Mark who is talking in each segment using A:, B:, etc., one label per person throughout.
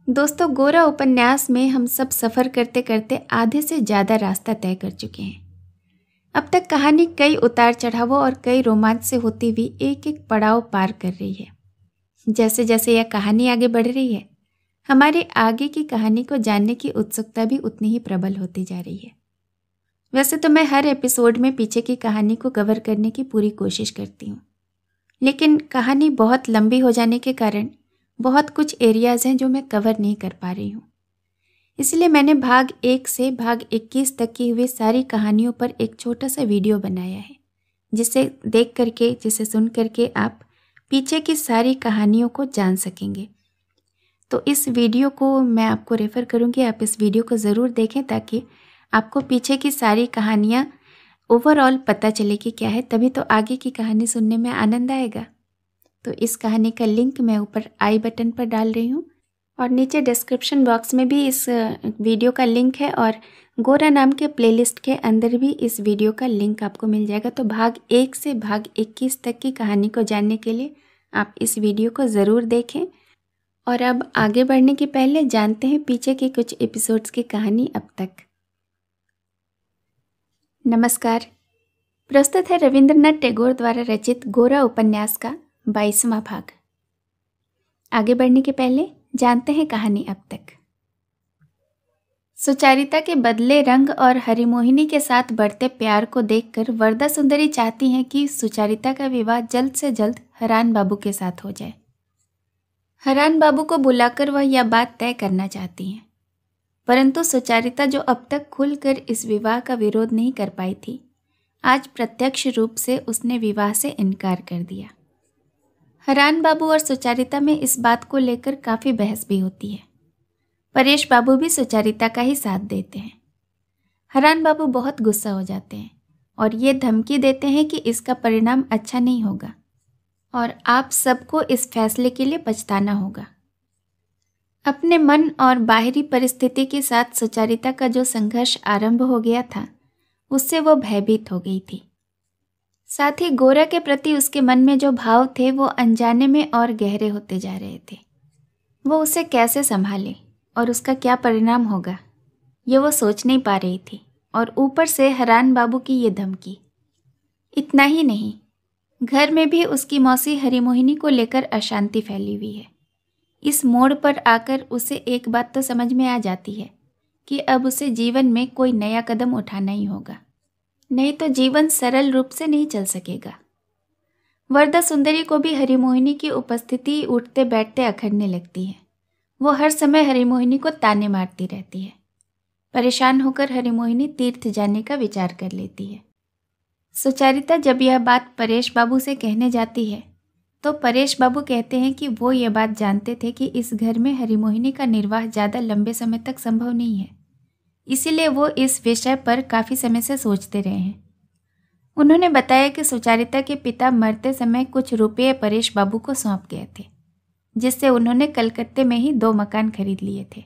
A: दोस्तों, गोरा उपन्यास में हम सब सफ़र करते करते आधे से ज़्यादा रास्ता तय कर चुके हैं। अब तक कहानी कई उतार चढ़ावों और कई रोमांच से होती हुई एक एक पड़ाव पार कर रही है। जैसे जैसे यह कहानी आगे बढ़ रही है, हमारे आगे की कहानी को जानने की उत्सुकता भी उतनी ही प्रबल होती जा रही है। वैसे तो मैं हर एपिसोड में पीछे की कहानी को कवर करने की पूरी कोशिश करती हूँ, लेकिन कहानी बहुत लंबी हो जाने के कारण बहुत कुछ एरियाज़ हैं जो मैं कवर नहीं कर पा रही हूँ। इसलिए मैंने भाग 1 से भाग 21 तक की हुई सारी कहानियों पर एक छोटा सा वीडियो बनाया है, जिसे देख करके, जिसे सुन करके आप पीछे की सारी कहानियों को जान सकेंगे। तो इस वीडियो को मैं आपको रेफ़र करूँगी, आप इस वीडियो को ज़रूर देखें ताकि आपको पीछे की सारी कहानियाँ ओवरऑल पता चले कि क्या है, तभी तो आगे की कहानी सुनने में आनंद आएगा। तो इस कहानी का लिंक मैं ऊपर आई बटन पर डाल रही हूँ और नीचे डिस्क्रिप्शन बॉक्स में भी इस वीडियो का लिंक है और गोरा नाम के प्लेलिस्ट के अंदर भी इस वीडियो का लिंक आपको मिल जाएगा। तो भाग 1 से भाग 21 तक की कहानी को जानने के लिए आप इस वीडियो को ज़रूर देखें। और अब आगे बढ़ने के पहले जानते हैं पीछे के कुछ एपिसोड्स की कहानी अब तक। नमस्कार, प्रस्तुत है रविंद्रनाथ टैगोर द्वारा रचित गोरा उपन्यास का 22वां भाग। आगे बढ़ने के पहले जानते हैं कहानी अब तक। सुचारिता के बदले रंग और हरिमोहिनी के साथ बढ़ते प्यार को देखकर वरदा सुंदरी चाहती हैं कि सुचारिता का विवाह जल्द से जल्द हरान बाबू के साथ हो जाए। हरान बाबू को बुलाकर वह यह बात तय करना चाहती हैं, परंतु सुचारिता जो अब तक खुलकर इस विवाह का विरोध नहीं कर पाई थी, आज प्रत्यक्ष रूप से उसने विवाह से इनकार कर दिया। हरान बाबू और सुचारिता में इस बात को लेकर काफ़ी बहस भी होती है। परेश बाबू भी सुचारिता का ही साथ देते हैं। हरान बाबू बहुत गुस्सा हो जाते हैं और ये धमकी देते हैं कि इसका परिणाम अच्छा नहीं होगा और आप सबको इस फैसले के लिए पछताना होगा। अपने मन और बाहरी परिस्थिति के साथ सुचारिता का जो संघर्ष आरंभ हो गया था, उससे वो भयभीत हो गई थी। साथ ही गोरा के प्रति उसके मन में जो भाव थे वो अनजाने में और गहरे होते जा रहे थे। वो उसे कैसे संभाले और उसका क्या परिणाम होगा, ये वो सोच नहीं पा रही थी। और ऊपर से हरान बाबू की ये धमकी। इतना ही नहीं, घर में भी उसकी मौसी हरिमोहिनी को लेकर अशांति फैली हुई है। इस मोड़ पर आकर उसे एक बात तो समझ में आ जाती है कि अब उसे जीवन में कोई नया कदम उठाना ही होगा, नहीं तो जीवन सरल रूप से नहीं चल सकेगा। वरदा सुंदरी को भी हरिमोहिनी की उपस्थिति उठते बैठते अखरने लगती है। वो हर समय हरिमोहिनी को ताने मारती रहती है। परेशान होकर हरिमोहिनी तीर्थ जाने का विचार कर लेती है। सुचारिता जब यह बात परेश बाबू से कहने जाती है तो परेश बाबू कहते हैं कि वो ये बात जानते थे कि इस घर में हरिमोहिनी का निर्वाह ज़्यादा लंबे समय तक संभव नहीं है, इसीलिए वो इस विषय पर काफ़ी समय से सोचते रहे हैं। उन्होंने बताया कि सुचारिता के पिता मरते समय कुछ रुपये परेश बाबू को सौंप गए थे, जिससे उन्होंने कलकत्ते में ही 2 मकान खरीद लिए थे।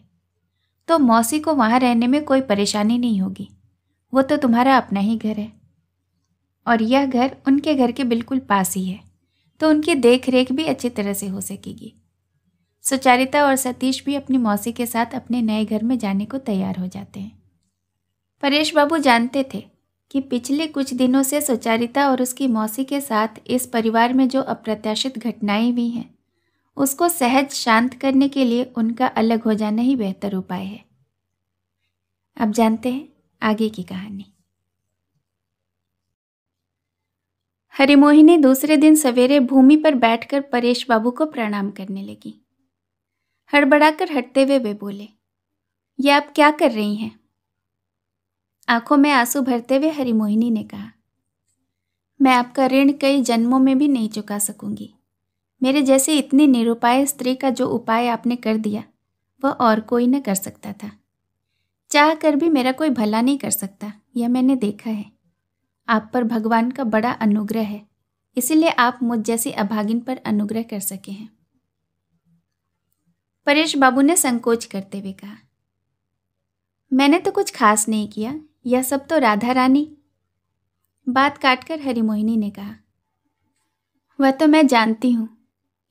A: तो मौसी को वहाँ रहने में कोई परेशानी नहीं होगी, वो तो तुम्हारा अपना ही घर है और यह घर उनके घर के बिल्कुल पास ही है, तो उनकी देख रेख भी अच्छी तरह से हो सकेगी। सुचारिता और सतीश भी अपनी मौसी के साथ अपने नए घर में जाने को तैयार हो जाते हैं। परेश बाबू जानते थे कि पिछले कुछ दिनों से सुचारिता और उसकी मौसी के साथ इस परिवार में जो अप्रत्याशित घटनाएं हुई हैं, उसको सहज शांत करने के लिए उनका अलग हो जाना ही बेहतर उपाय है। अब जानते हैं आगे की कहानी। हरिमोहिनी दूसरे दिन सवेरे भूमि पर बैठकर परेश बाबू को प्रणाम करने लगी। हड़बड़ाकर हटते हुए वे बोले, ये आप क्या कर रही हैं? आंखों में आंसू भरते हुए हरिमोहिनी ने कहा, मैं आपका ऋण कई जन्मों में भी नहीं चुका सकूंगी। मेरे जैसे इतनी निरुपाय स्त्री का जो उपाय आपने कर दिया, वह और कोई न कर सकता था। चाह कर भी मेरा कोई भला नहीं कर सकता, यह मैंने देखा है। आप पर भगवान का बड़ा अनुग्रह है, इसीलिए आप मुझ जैसी अभागिन पर अनुग्रह कर सके हैं। परेश बाबू ने संकोच करते हुए कहा, मैंने तो कुछ खास नहीं किया, यह सब तो राधा रानी। बात काटकर हरिमोहिनी ने कहा, वह तो मैं जानती हूँ,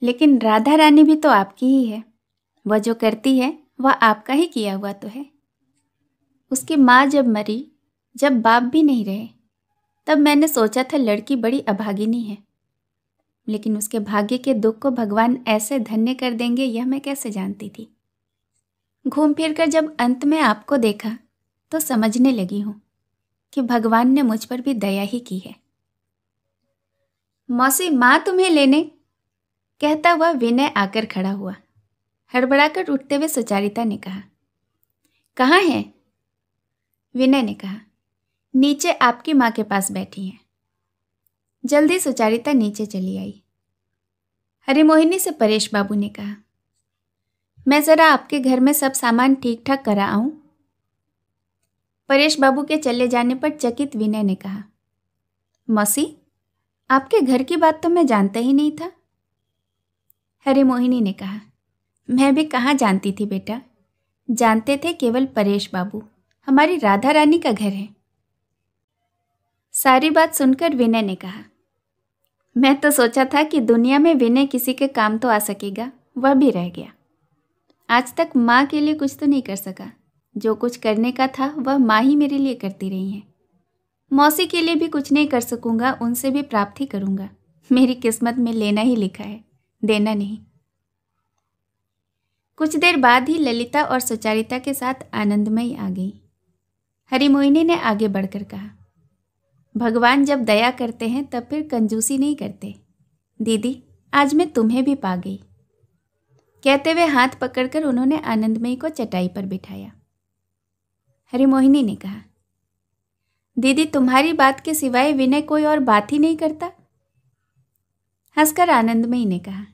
A: लेकिन राधा रानी भी तो आपकी ही है। वह जो करती है वह आपका ही किया हुआ तो है। उसकी माँ जब मरी, जब बाप भी नहीं रहे, तब मैंने सोचा था लड़की बड़ी अभागिनी है, लेकिन उसके भाग्य के दुख को भगवान ऐसे धन्य कर देंगे यह मैं कैसे जानती थी। घूम फिर कर जब अंत में आपको देखा तो समझने लगी हूँ कि भगवान ने मुझ पर भी दया ही की है। मौसी, माँ तुम्हें लेने, कहता हुआ विनय आकर खड़ा हुआ। हड़बड़ाकर उठते हुए सुचारिता ने कहा, कहाँ हैं? विनय ने कहा, नीचे आपकी माँ के पास बैठी हैं। जल्दी सुचारिता नीचे चली आई। हरिमोहिनी से परेश बाबू ने कहा, मैं जरा आपके घर में सब सामान ठीक ठाक करा आऊं? परेश बाबू के चले जाने पर चकित विनय ने कहा, मौसी, आपके घर की बात तो मैं जानता ही नहीं था। हरिमोहिनी ने कहा, मैं भी कहाँ जानती थी बेटा, जानते थे केवल परेश बाबू, हमारी राधा रानी का घर है। सारी बात सुनकर विनय ने कहा, मैं तो सोचा था कि दुनिया में विनय किसी के काम तो आ सकेगा, वह भी रह गया। आज तक माँ के लिए कुछ तो नहीं कर सका, जो कुछ करने का था वह माँ ही मेरे लिए करती रही हैं। मौसी के लिए भी कुछ नहीं कर सकूंगा, उनसे भी प्राप्त ही करूंगा। मेरी किस्मत में लेना ही लिखा है, देना नहीं। कुछ देर बाद ही ललिता और सुचारिता के साथ आनंदमयी आ गई। हरिमोहिनी ने आगे बढ़कर कहा, भगवान जब दया करते हैं तब फिर कंजूसी नहीं करते। दीदी, आज मैं तुम्हें भी पा गई। कहते हुए हाथ पकड़कर उन्होंने आनंदमयी को चटाई पर बिठाया। हरिमोहिनी ने कहा, दीदी, तुम्हारी बात के सिवाय विनय कोई और बात ही नहीं करता। हंसकर आनंदमयी ने कहा,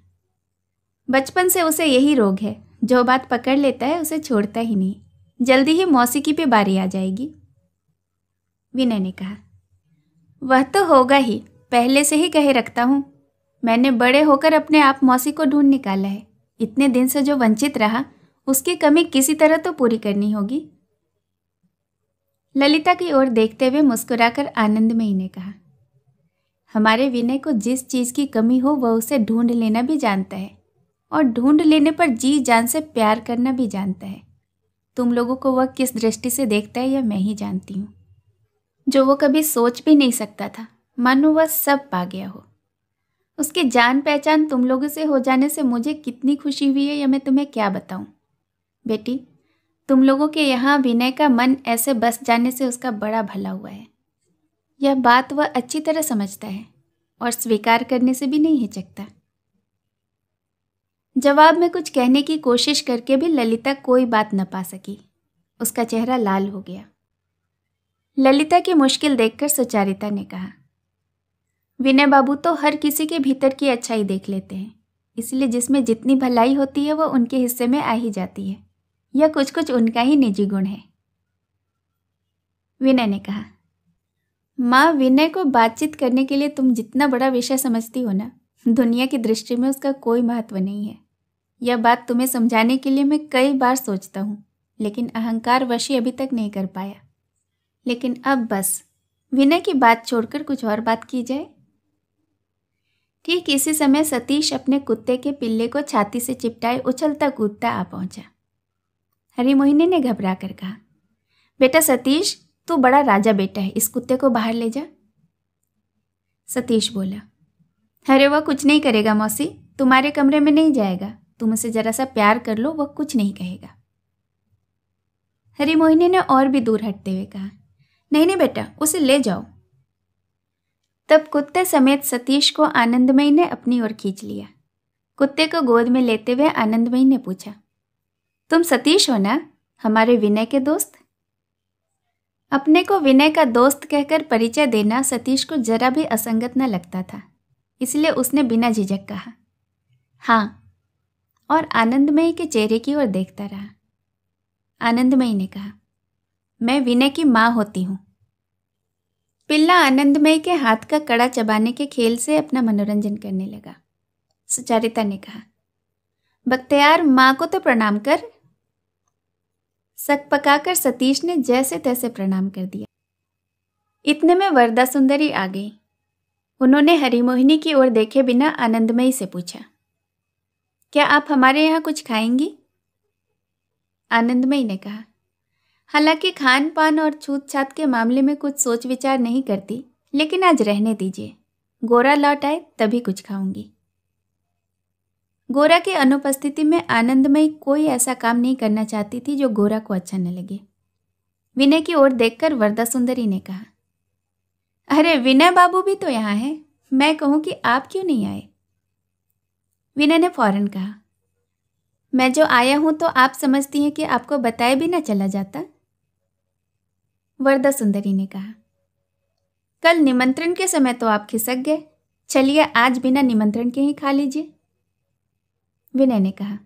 A: बचपन से उसे यही रोग है, जो बात पकड़ लेता है उसे छोड़ता ही नहीं। जल्दी ही मौसी की भी बारी आ जाएगी। विनय ने कहा, वह तो होगा ही, पहले से ही कहे रखता हूँ। मैंने बड़े होकर अपने आप मौसी को ढूंढ निकाला है। इतने दिन से जो वंचित रहा, उसकी कमी किसी तरह तो पूरी करनी होगी। ललिता की ओर देखते हुए मुस्कुराकर आनंदमयी ने कहा, हमारे विनय को जिस चीज़ की कमी हो वह उसे ढूंढ लेना भी जानता है, और ढूंढ लेने पर जी जान से प्यार करना भी जानता है। तुम लोगों को वह किस दृष्टि से देखता है यह मैं ही जानती हूँ। जो वो कभी सोच भी नहीं सकता था, मानो वह सब पा गया हो। उसकी जान पहचान तुम लोगों से हो जाने से मुझे कितनी खुशी हुई है यह मैं तुम्हें क्या बताऊं। बेटी, तुम लोगों के यहाँ विनय का मन ऐसे बस जाने से उसका बड़ा भला हुआ है। यह बात वह अच्छी तरह समझता है और स्वीकार करने से भी नहीं हिचकता। जवाब में कुछ कहने की कोशिश करके भी ललिता कोई बात न पा सकी। उसका चेहरा लाल हो गया। ललिता की मुश्किल देखकर सुचारिता ने कहा, विनय बाबू तो हर किसी के भीतर की अच्छाई देख लेते हैं, इसलिए जिसमें जितनी भलाई होती है वह उनके हिस्से में आ ही जाती है। यह कुछ कुछ उनका ही निजी गुण है। विनय ने कहा, माँ, विनय को बातचीत करने के लिए तुम जितना बड़ा विषय समझती हो ना, दुनिया की दृष्टि में उसका कोई महत्व नहीं है। यह बात तुम्हें समझाने के लिए मैं कई बार सोचता हूँ, लेकिन अहंकार वशी अभी तक नहीं कर पाया। लेकिन अब बस विनय की बात छोड़कर कुछ और बात की जाए। ठीक इसी समय सतीश अपने कुत्ते के पिल्ले को छाती से चिपटाए उछलता कूदता आ पहुंचा। हरिमोहिनी ने घबरा कर कहा, बेटा सतीश, तू बड़ा राजा बेटा है, इस कुत्ते को बाहर ले जा। सतीश बोला, अरे वह कुछ नहीं करेगा मौसी, तुम्हारे कमरे में नहीं जाएगा। तुम उसे जरा सा प्यार कर लो, वह कुछ नहीं कहेगा। हरिमोहिनी ने और भी दूर हटते हुए कहा, नहीं नहीं बेटा, उसे ले जाओ। तब कुत्ते समेत सतीश को आनंदमयी ने अपनी ओर खींच लिया। कुत्ते को गोद में लेते हुए आनंदमयी ने पूछा, तुम सतीश हो ना, हमारे विनय के दोस्त? अपने को विनय का दोस्त कहकर परिचय देना सतीश को जरा भी असंगत न लगता था, इसलिए उसने बिना झिझक कहा, हाँ, और आनंदमयी के चेहरे की ओर देखता रहा। आनंदमयी ने कहा, मैं विनय की माँ होती हूँ। पिल्ला आनंदमयी के हाथ का कड़ा चबाने के खेल से अपना मनोरंजन करने लगा। सुचारिता ने कहा, बख्तियार, माँ को तो प्रणाम कर। सक पकाकर सतीश ने जैसे तैसे प्रणाम कर दिया। इतने में वरदा सुंदरी आ गई। उन्होंने हरिमोहिनी की ओर देखे बिना आनंदमयी से पूछा, क्या आप हमारे यहाँ कुछ खाएंगी? आनंदमयी ने कहा। हालांकि खान पान और छूत छात के मामले में कुछ सोच विचार नहीं करती, लेकिन आज रहने दीजिए, गोरा लौट आए तभी कुछ खाऊंगी। गोरा की अनुपस्थिति में आनंदमयी कोई ऐसा काम नहीं करना चाहती थी जो गोरा को अच्छा न लगे। विनय की ओर देखकर वरदा सुंदरी ने कहा, अरे विनय बाबू भी तो यहाँ हैं, मैं कहूँ कि आप क्यों नहीं आए? विनय ने फौरन कहा, मैं जो आया हूं तो आप समझती हैं कि आपको बताए भी ना चला जाता? वरदा सुंदरी ने कहा, कल निमंत्रण के समय तो आप खिसक गए, चलिए आज बिना निमंत्रण के ही खा लीजिए। विनय ने कहा,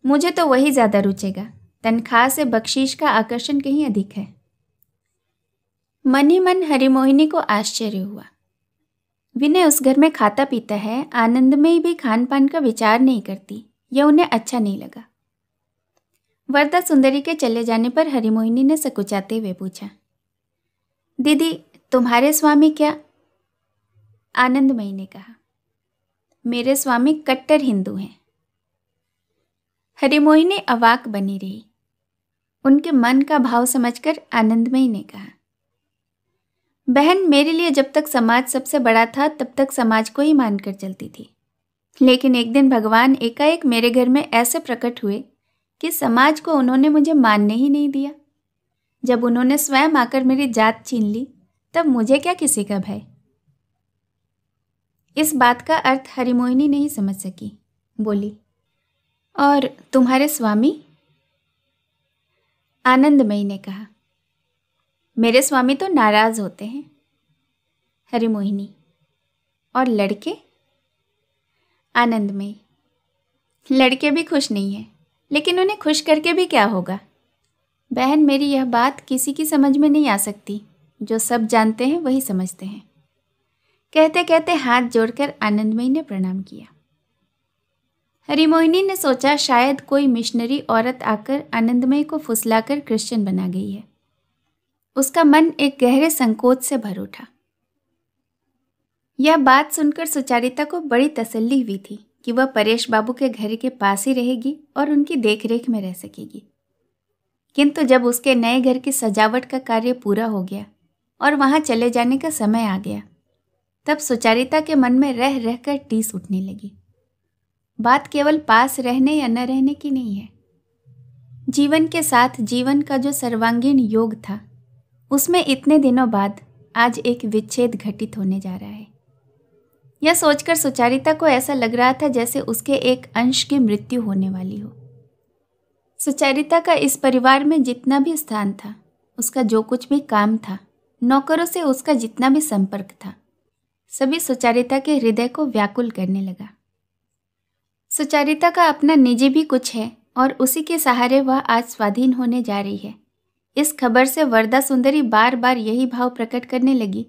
A: मुझे तो वही ज्यादा रुचेगा, तनख्वाह से बख्शीश का आकर्षण कहीं अधिक है। मन ही मन हरिमोहिनी को आश्चर्य हुआ। विनय उस घर में खाता पीता है, आनंदमयी भी खान पान का विचार नहीं करती, यह उन्हें अच्छा नहीं लगा। वरदा सुंदरी के चले जाने पर हरिमोहिनी ने सकुचाते हुए पूछा, दीदी तुम्हारे स्वामी क्या? आनंदमयी ने कहा, मेरे स्वामी कट्टर हिंदू हैं। हरिमोहिनी अवाक बनी रही। उनके मन का भाव समझकर आनंदमयी ने कहा, बहन मेरे लिए जब तक समाज सबसे बड़ा था तब तक समाज को ही मानकर चलती थी, लेकिन एक दिन भगवान एकाएक मेरे घर में ऐसे प्रकट हुए कि समाज को उन्होंने मुझे मानने ही नहीं दिया। जब उन्होंने स्वयं आकर मेरी जात छीन ली तब मुझे क्या किसी का भय। इस बात का अर्थ हरिमोहिनी नहीं समझ सकी। बोली, और तुम्हारे स्वामी? आनंदमयी ने कहा, मेरे स्वामी तो नाराज होते हैं। हरिमोहिनी, और लड़के? आनंदमयी, लड़के भी खुश नहीं हैं, लेकिन उन्हें खुश करके भी क्या होगा? बहन मेरी यह बात किसी की समझ में नहीं आ सकती, जो सब जानते हैं वही समझते हैं। कहते कहते हाथ जोड़कर आनंदमयी ने प्रणाम किया। हरिमोहिनी ने सोचा शायद कोई मिशनरी औरत आकर आनंदमयी को फुसलाकर क्रिश्चियन बना गई है। उसका मन एक गहरे संकोच से भर उठा। यह बात सुनकर सुचारिता को बड़ी तसल्ली हुई थी कि वह परेश बाबू के घर के पास ही रहेगी और उनकी देखरेख में रह सकेगी। किंतु जब उसके नए घर की सजावट का कार्य पूरा हो गया और वहां चले जाने का समय आ गया, तब सुचारिता के मन में रह रहकर टीस उठने लगी। बात केवल पास रहने या न रहने की नहीं है। जीवन के साथ जीवन का जो सर्वांगीण योग था, उसमें इतने दिनों बाद आज एक विच्छेद घटित होने जा रहा है। यह सोचकर सुचारिता को ऐसा लग रहा था जैसे उसके एक अंश की मृत्यु होने वाली हो। सुचारिता का इस परिवार में जितना भी स्थान था, उसका जो कुछ भी काम था, नौकरों से उसका जितना भी संपर्क था, सभी सुचारिता के हृदय को व्याकुल करने लगा। सुचारिता का अपना निजी भी कुछ है और उसी के सहारे वह आज स्वाधीन होने जा रही है। इस खबर से वरदा सुंदरी बार बार यही भाव प्रकट करने लगी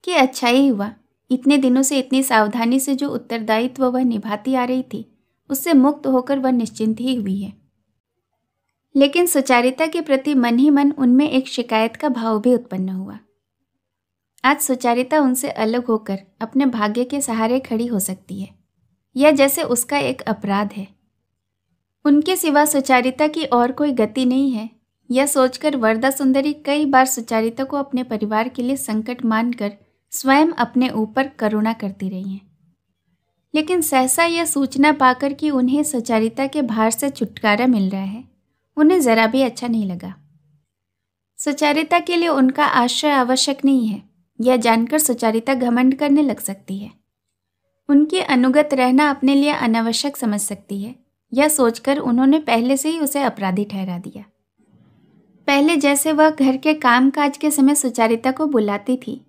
A: कि अच्छा ही हुआ, इतने दिनों से इतनी सावधानी से जो उत्तरदायित्व वह निभाती आ रही थी, उससे मुक्त होकर वह निश्चिंत ही हुई है। लेकिन सुचारिता के प्रति मन ही मन उनमें एक शिकायत का भाव भी उत्पन्न हुआ। आज सुचारिता उनसे अलग होकर अपने भाग्य के सहारे खड़ी हो सकती है, यह जैसे उसका एक अपराध है। उनके सिवा सुचारिता की और कोई गति नहीं है, यह सोचकर वरदा सुंदरी कई बार सुचारिता को अपने परिवार के लिए संकट मानकर स्वयं अपने ऊपर करुणा करती रही हैं। लेकिन सहसा यह सूचना पाकर कि उन्हें सुचारिता के भार से छुटकारा मिल रहा है, उन्हें जरा भी अच्छा नहीं लगा। सुचारिता के लिए उनका आश्रय आवश्यक नहीं है, यह जानकर सुचारिता घमंड करने लग सकती है। उनके अनुगत रहना अपने लिए अनावश्यक समझ सकती है, यह सोचकर उन्होंने पहले से ही उसे अपराधी ठहरा दिया। पहले जैसे वह घर के कामकाज के समय सुचारिता को बुलाती थी,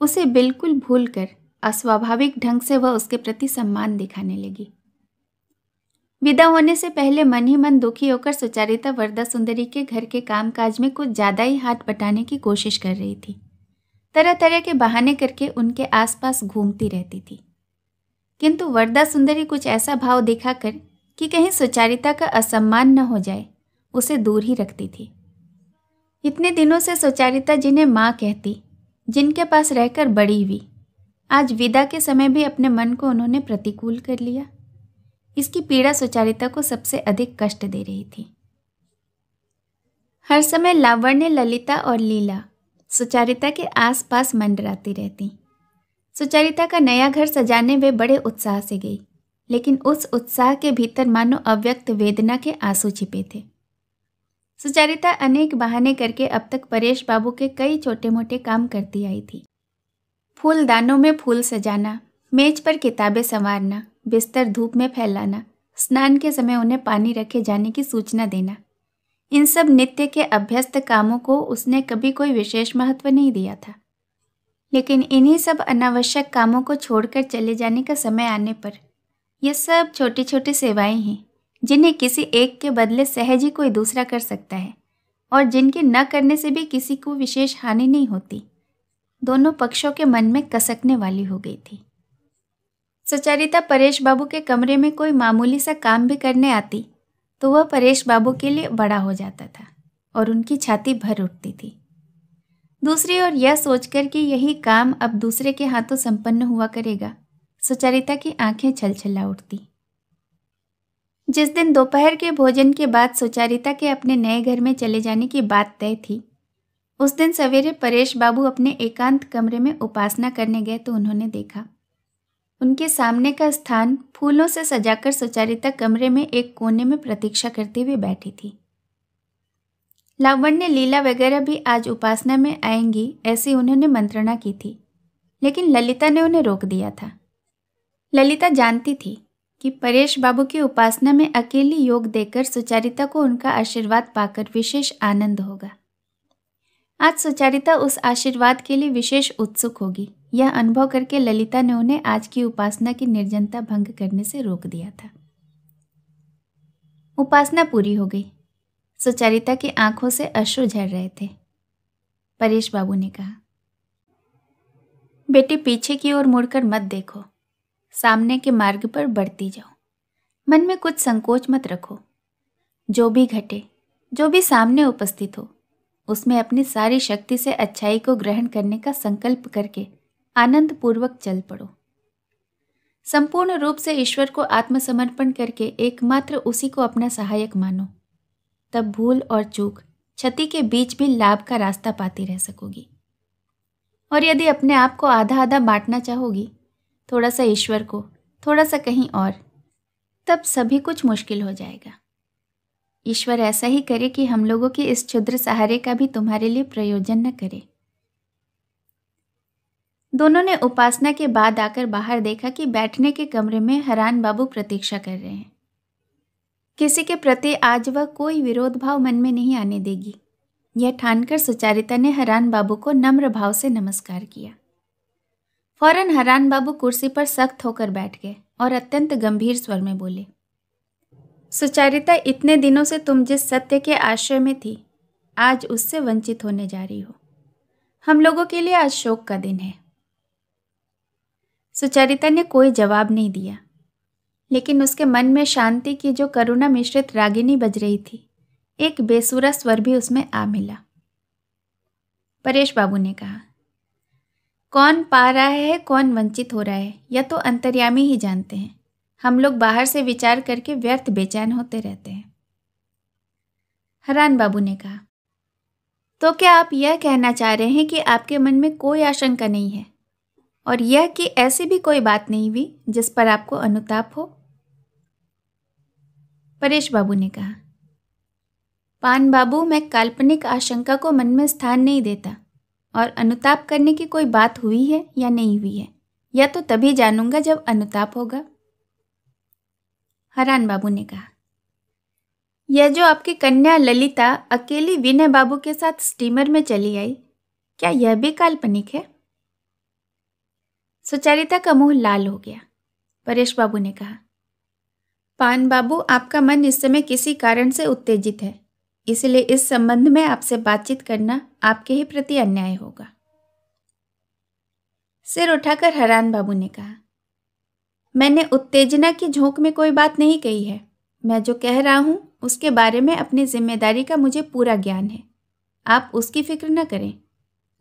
A: उसे बिल्कुल भूलकर अस्वाभाविक ढंग से वह उसके प्रति सम्मान दिखाने लगी। विदा होने से पहले मन ही मन दुखी होकर सुचारिता वरदा सुंदरी के घर के कामकाज में कुछ ज्यादा ही हाथ बटाने की कोशिश कर रही थी। तरह तरह के बहाने करके उनके आसपास घूमती रहती थी, किंतु वरदा सुंदरी कुछ ऐसा भाव दिखाकर कि कहीं सुचारिता का असम्मान न हो जाए, उसे दूर ही रखती थी। इतने दिनों से सुचारिता जिन्हें माँ कहती, जिनके पास रहकर बड़ी हुई, आज विदा के समय भी अपने मन को उन्होंने प्रतिकूल कर लिया। इसकी पीड़ा सुचारिता को सबसे अधिक कष्ट दे रही थी। हर समय लावण्य, ललिता और लीला सुचारिता के आसपास मंडराती रहती। सुचारिता का नया घर सजाने वे बड़े उत्साह से गई, लेकिन उस उत्साह के भीतर मानो अव्यक्त वेदना के आंसू छिपे थे। सुचारिता अनेक बहाने करके अब तक परेश बाबू के कई छोटे मोटे काम करती आई थी। फूलदानों में फूल सजाना, मेज पर किताबें संवारना, बिस्तर धूप में फैलाना, स्नान के समय उन्हें पानी रखे जाने की सूचना देना, इन सब नित्य के अभ्यस्त कामों को उसने कभी कोई विशेष महत्व नहीं दिया था। लेकिन इन्हीं सब अनावश्यक कामों को छोड़कर चले जाने का समय आने पर ये सब छोटी छोटी सेवाएं हैं जिन्हें किसी एक के बदले सहज ही कोई दूसरा कर सकता है और जिनके न करने से भी किसी को विशेष हानि नहीं होती, दोनों पक्षों के मन में कसकने वाली हो गई थी। सुचारिता परेश बाबू के कमरे में कोई मामूली सा काम भी करने आती तो वह परेश बाबू के लिए बड़ा हो जाता था और उनकी छाती भर उठती थी। दूसरी ओर यह सोचकर कि यही काम अब दूसरे के हाथों संपन्न हुआ करेगा, सुचारिता की आंखें छलछला उठती। जिस दिन दोपहर के भोजन के बाद सुचारिता के अपने नए घर में चले जाने की बात तय थी, उस दिन सवेरे परेश बाबू अपने एकांत कमरे में उपासना करने गए तो उन्होंने देखा उनके सामने का स्थान फूलों से सजाकर सुचारिता कमरे में एक कोने में प्रतीक्षा करते हुए बैठी थी। लावण्य, लीला वगैरह भी आज उपासना में आएंगी ऐसी उन्होंने मंत्रणा की थी, लेकिन ललिता ने उन्हें रोक दिया था। ललिता जानती थी कि परेश बाबू की उपासना में अकेली योग देकर सुचारिता को उनका आशीर्वाद पाकर विशेष आनंद होगा। आज सुचारिता उस आशीर्वाद के लिए विशेष उत्सुक होगी, यह अनुभव करके ललिता ने उन्हें आज की उपासना की निर्जनता भंग करने से रोक दिया था। उपासना पूरी हो गई। सुचारिता की आंखों से अश्रु झर रहे थे। परेश बाबू ने कहा, बेटी पीछे की ओर मुड़कर मत देखो, सामने के मार्ग पर बढ़ती जाओ। मन में कुछ संकोच मत रखो। जो भी घटे, जो भी सामने उपस्थित हो, उसमें अपनी सारी शक्ति से अच्छाई को ग्रहण करने का संकल्प करके आनंद पूर्वक चल पड़ो। संपूर्ण रूप से ईश्वर को आत्मसमर्पण करके एकमात्र उसी को अपना सहायक मानो। तब भूल और चूक, क्षति के बीच भी लाभ का रास्ता पाती रह सकोगी। और यदि अपने आप को आधा आधा बांटना चाहोगी, थोड़ा सा ईश्वर को, थोड़ा सा कहीं और, तब सभी कुछ मुश्किल हो जाएगा। ईश्वर ऐसा ही करे कि हम लोगों की इस क्षुद्र सहारे का भी तुम्हारे लिए प्रयोजन न करे। दोनों ने उपासना के बाद आकर बाहर देखा कि बैठने के कमरे में हरान बाबू प्रतीक्षा कर रहे हैं। किसी के प्रति आज वह कोई विरोध भाव मन में नहीं आने देगी, यह ठानकर सुचारिता ने हरान बाबू को नम्र भाव से नमस्कार किया। फौरन हरान बाबू कुर्सी पर सख्त होकर बैठ गए और अत्यंत गंभीर स्वर में बोले, सुचारिता, इतने दिनों से तुम जिस सत्य के आश्रय में थी, आज उससे वंचित होने जा रही हो। हम लोगों के लिए आज शोक का दिन है। सुचारिता ने कोई जवाब नहीं दिया, लेकिन उसके मन में शांति की जो करुणा मिश्रित रागिनी बज रही थी, एक बेसुरा स्वर भी उसमें आ मिला। परेश बाबू ने कहा, कौन पा रहा है, कौन वंचित हो रहा है, यह तो अंतर्यामी ही जानते हैं। हम लोग बाहर से विचार करके व्यर्थ बेचैन होते रहते हैं। हरान बाबू ने कहा, तो क्या आप यह कहना चाह रहे हैं कि आपके मन में कोई आशंका नहीं है और यह कि ऐसी भी कोई बात नहीं हुई जिस पर आपको अनुताप हो? परेश बाबू ने कहा, पान बाबू, मैं काल्पनिक आशंका को मन में स्थान नहीं देता और अनुताप करने की कोई बात हुई है या नहीं हुई है, यह तो तभी जानूंगा जब अनुताप होगा। हरान बाबू ने कहा, यह जो आपकी कन्या ललिता अकेली विनय बाबू के साथ स्टीमर में चली आई, क्या यह भी काल्पनिक है? सुचारिता का मुंह लाल हो गया। परेश बाबू ने कहा, पान बाबू, आपका मन इस समय किसी कारण से उत्तेजित है, इसलिए इस संबंध में आपसे बातचीत करना आपके ही प्रति अन्याय होगा। सिर उठाकर हरान बाबू ने कहा, मैंने उत्तेजना की झोंक में कोई बात नहीं कही है। मैं जो कह रहा हूं उसके बारे में अपनी जिम्मेदारी का मुझे पूरा ज्ञान है। आप उसकी फिक्र न करें।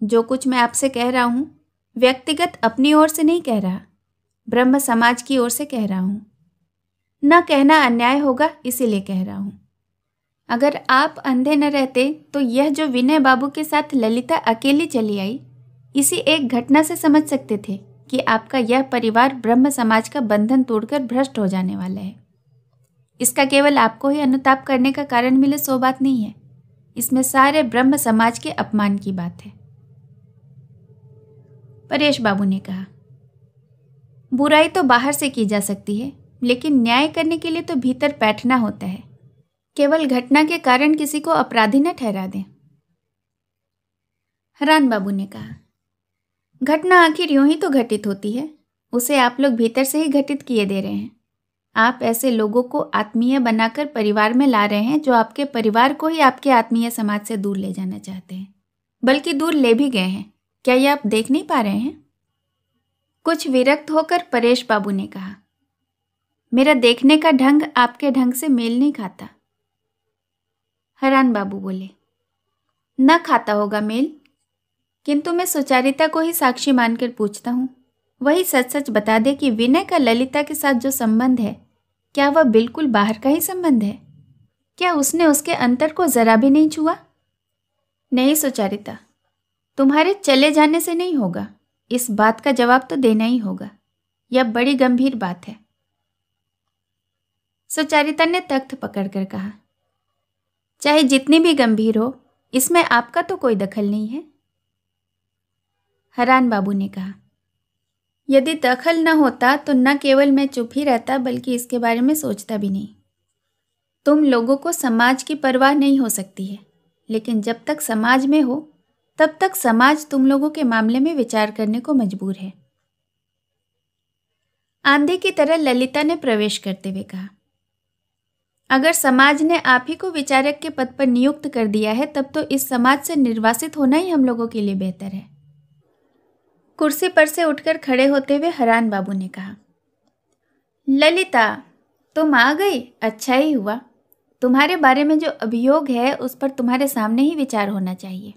A: जो कुछ मैं आपसे कह रहा हूं व्यक्तिगत अपनी ओर से नहीं कह रहा, ब्रह्म समाज की ओर से कह रहा हूं। न कहना अन्याय होगा, इसीलिए कह रहा हूं। अगर आप अंधे न रहते तो यह जो विनय बाबू के साथ ललिता अकेली चली आई, इसी एक घटना से समझ सकते थे कि आपका यह परिवार ब्रह्म समाज का बंधन तोड़कर भ्रष्ट हो जाने वाला है। इसका केवल आपको ही अनुताप करने का कारण मिले सो बात नहीं है, इसमें सारे ब्रह्म समाज के अपमान की बात है। परेश बाबू ने कहा, बुराई तो बाहर से की जा सकती है, लेकिन न्याय करने के लिए तो भीतर बैठना होता है। केवल घटना के कारण किसी को अपराधी न ठहरा दें। हरान बाबू ने कहा, घटना आखिर यूं ही तो घटित होती है, उसे आप लोग भीतर से ही घटित किए दे रहे हैं। आप ऐसे लोगों को आत्मीय बनाकर परिवार में ला रहे हैं जो आपके परिवार को ही आपके आत्मीय समाज से दूर ले जाना चाहते हैं, बल्कि दूर ले भी गए हैं। क्या ये आप देख नहीं पा रहे हैं? कुछ विरक्त होकर परेश बाबू ने कहा, मेरा देखने का ढंग आपके ढंग से मेल नहीं खाता। हरान बाबू बोले, न खाता होगा मेल, किंतु मैं सुचारिता को ही साक्षी मानकर पूछता हूँ, वही सच सच बता दे कि विनय का ललिता के साथ जो संबंध है, क्या वह बिल्कुल बाहर का ही संबंध है? क्या उसने उसके अंतर को जरा भी नहीं छुआ? नहीं सुचारिता, तुम्हारे चले जाने से नहीं होगा, इस बात का जवाब तो देना ही होगा। यह बड़ी गंभीर बात है। सुचारिता ने तख्त पकड़कर कहा, चाहे जितनी भी गंभीर हो, इसमें आपका तो कोई दखल नहीं है। हरान बाबू ने कहा, यदि दखल न होता तो न केवल मैं चुप ही रहता, बल्कि इसके बारे में सोचता भी नहीं। तुम लोगों को समाज की परवाह नहीं हो सकती है, लेकिन जब तक समाज में हो तब तक समाज तुम लोगों के मामले में विचार करने को मजबूर है। आंधी की तरह ललिता ने प्रवेश करते हुए कहा, अगर समाज ने आप ही को विचारक के पद पर नियुक्त कर दिया है, तब तो इस समाज से निर्वासित होना ही हम लोगों के लिए बेहतर है। कुर्सी पर से उठकर खड़े होते हुए हरान बाबू ने कहा, ललिता, तुम आ गई, अच्छा ही हुआ। तुम्हारे बारे में जो अभियोग है उस पर तुम्हारे सामने ही विचार होना चाहिए।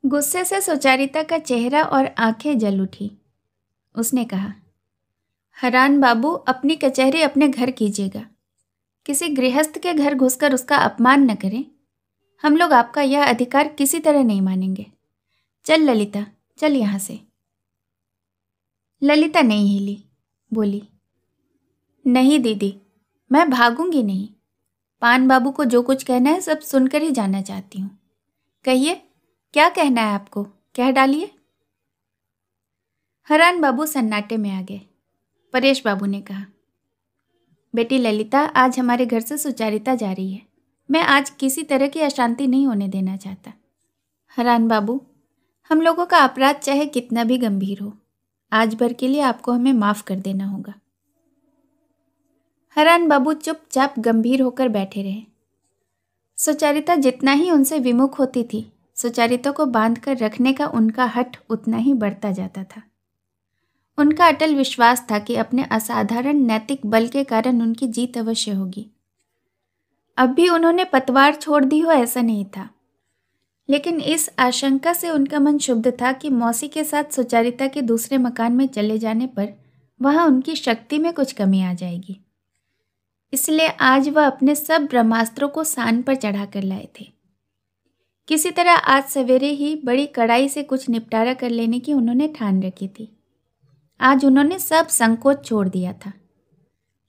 A: गुस्से से सुचारिता का चेहरा और आंखें जल उठी। उसने कहा, हरान बाबू, अपनी कचहरी अपने घर कीजिएगा, किसी गृहस्थ के घर घुसकर उसका अपमान न करें। हम लोग आपका यह अधिकार किसी तरह नहीं मानेंगे। चल ललिता, चल यहाँ से। ललिता नहीं हिली, बोली, नहीं दीदी, मैं भागूंगी नहीं। पान बाबू को जो कुछ कहना है सब सुनकर ही जाना चाहती हूँ। कहिए, क्या कहना है आपको, कह डालिए। हरान बाबू सन्नाटे में आ गए। परेश बाबू ने कहा, बेटी ललिता, आज हमारे घर से सुचारिता जा रही है। मैं आज किसी तरह की अशांति नहीं होने देना चाहता। हरान बाबू, हम लोगों का अपराध चाहे कितना भी गंभीर हो, आज भर के लिए आपको हमें माफ कर देना होगा। हरान बाबू चुपचाप गंभीर होकर बैठे रहे। सुचारिता जितना ही उनसे विमुख होती थी, सुचारिता को बांध कर रखने का उनका हठ उतना ही बढ़ता जाता था। उनका अटल विश्वास था कि अपने असाधारण नैतिक बल के कारण उनकी जीत अवश्य होगी। अब भी उन्होंने पतवार छोड़ दी हो ऐसा नहीं था, लेकिन इस आशंका से उनका मन शुद्ध था कि मौसी के साथ सुचारिता के दूसरे मकान में चले जाने पर वहां उनकी शक्ति में कुछ कमी आ जाएगी। इसलिए आज वह अपने सब ब्रह्मास्त्रों को सान पर चढ़ा कर लाए थे। किसी तरह आज सवेरे ही बड़ी कड़ाई से कुछ निपटारा कर लेने की उन्होंने ठान रखी थी। आज उन्होंने सब संकोच छोड़ दिया था,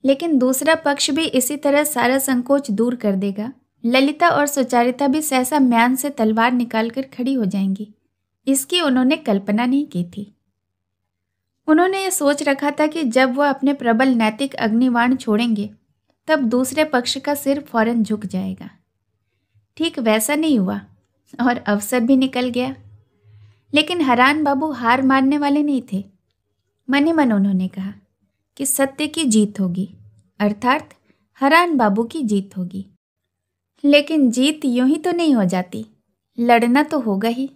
A: लेकिन दूसरा पक्ष भी इसी तरह सारा संकोच दूर कर देगा। ललिता और सुचारिता भी सहसा म्यान से तलवार निकालकर खड़ी हो जाएंगी, इसकी उन्होंने कल्पना नहीं की थी। उन्होंने ये सोच रखा था कि जब वह अपने प्रबल नैतिक अग्निबाण छोड़ेंगे तब दूसरे पक्ष का सिर फौरन झुक जाएगा। ठीक वैसा नहीं हुआ और अवसर भी निकल गया। लेकिन हरान बाबू हार मानने वाले नहीं थे। मन ही मन उन्होंने कहा कि सत्य की जीत होगी, अर्थात हरान बाबू की जीत होगी। लेकिन जीत यूं ही तो नहीं हो जाती, लड़ना तो होगा ही।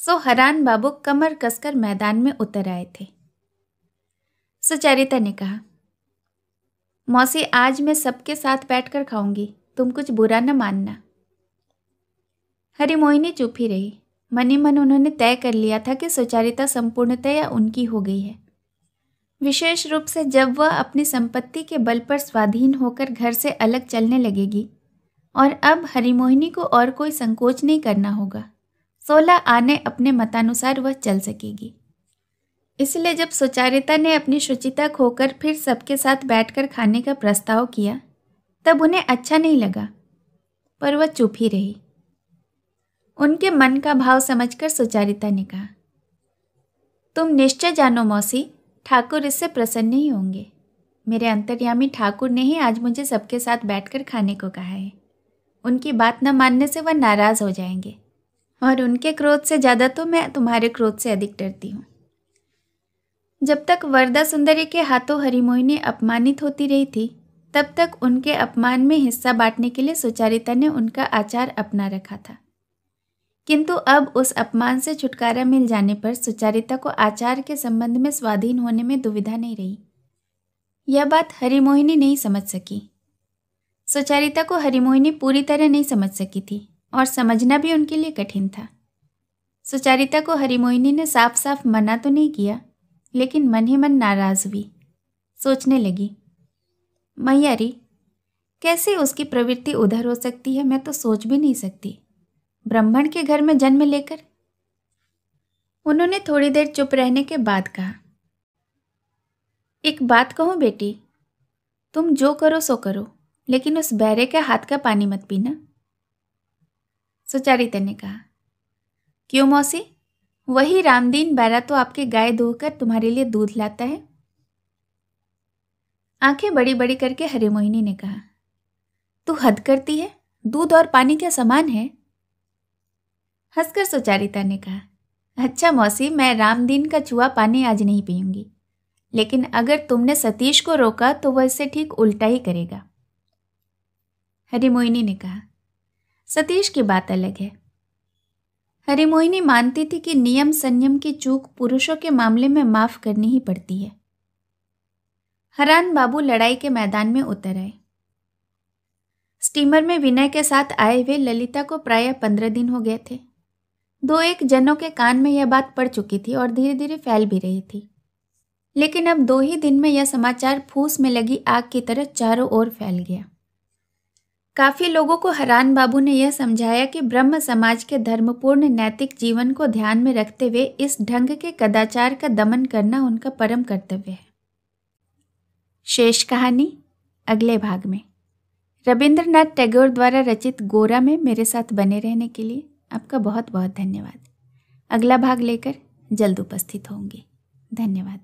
A: सो हरान बाबू कमर कसकर मैदान में उतर आए थे। सुचारिता ने कहा, मौसी, आज मैं सबके साथ बैठकर खाऊंगी, तुम कुछ बुरा न मानना। हरिमोहिनी चुप ही रही। मन ही मन उन्होंने तय कर लिया था कि सुचारिता संपूर्णतया उनकी हो गई है। विशेष रूप से जब वह अपनी संपत्ति के बल पर स्वाधीन होकर घर से अलग चलने लगेगी और अब हरिमोहिनी को और कोई संकोच नहीं करना होगा। 16 आने अपने मतानुसार वह चल सकेगी। इसलिए जब सुचारिता ने अपनी शुचिता खोकर फिर सबके साथ बैठकर खाने का प्रस्ताव किया तब उन्हें अच्छा नहीं लगा, पर वह चुप ही रही। उनके मन का भाव समझकर सुचारिता ने कहा, तुम निश्चय जानो मौसी, ठाकुर इससे प्रसन्न ही होंगे। मेरे अंतर्यामी ठाकुर ने ही आज मुझे सबके साथ बैठकर खाने को कहा है। उनकी बात न मानने से वह नाराज हो जाएंगे और उनके क्रोध से ज़्यादा तो मैं तुम्हारे क्रोध से अधिक डरती हूँ। जब तक वरदा सुंदरी के हाथों हरिमोहिनी अपमानित होती रही थी तब तक उनके अपमान में हिस्सा बांटने के लिए सुचारिता ने उनका आचार अपना रखा था, किंतु अब उस अपमान से छुटकारा मिल जाने पर सुचारिता को आचार के संबंध में स्वाधीन होने में दुविधा नहीं रही। यह बात हरिमोहिनी नहीं समझ सकी। सुचारिता को हरिमोहिनी पूरी तरह नहीं समझ सकी थी और समझना भी उनके लिए कठिन था। सुचारिता को हरिमोहिनी ने साफ साफ मना तो नहीं किया, लेकिन मन ही मन नाराज हुई। सोचने लगी, मैयारी, कैसे उसकी प्रवृत्ति उधर हो सकती है, मैं तो सोच भी नहीं सकती। ब्राह्मण के घर में जन्म लेकर। उन्होंने थोड़ी देर चुप रहने के बाद कहा, एक बात कहूँ बेटी, तुम जो करो सो करो, लेकिन उस बैरे के हाथ का पानी मत पीना। सुचारिता ने कहा, क्यों मौसी, वही रामदीन बैरा तो आपके गाय धोकर तुम्हारे लिए दूध लाता है। आंखें बड़ी बड़ी करके हरिमोहिनी ने कहा, तू हद करती है, दूध और पानी क्या समान है। हंसकर सुचारिता ने कहा, अच्छा मौसी, मैं रामदीन का छुआ पानी आज नहीं पीऊंगी, लेकिन अगर तुमने सतीश को रोका तो वह इससे ठीक उल्टा ही करेगा। हरिमोहिनी ने कहा, सतीश की बात अलग है। हरिमोहिनी मानती थी कि नियम संयम की चूक पुरुषों के मामले में माफ करनी ही पड़ती है। हरान बाबू लड़ाई के मैदान में उतर आए। स्टीमर में विनय के साथ आए हुए ललिता को प्रायः 15 दिन हो गए थे। 2-1 जनों के कान में यह बात पड़ चुकी थी और धीरे धीरे फैल भी रही थी, लेकिन अब 2 ही दिन में यह समाचार फूस में लगी आग की तरह चारों ओर फैल गया। काफी लोगों को हरान बाबू ने यह समझाया कि ब्रह्म समाज के धर्मपूर्ण नैतिक जीवन को ध्यान में रखते हुए इस ढंग के कदाचार का दमन करना उनका परम कर्तव्य है। शेष कहानी अगले भाग में। रविंद्रनाथ टैगोर द्वारा रचित गोरा में मेरे साथ बने रहने के लिए आपका बहुत बहुत धन्यवाद। अगला भाग लेकर जल्द उपस्थित होंगे। धन्यवाद।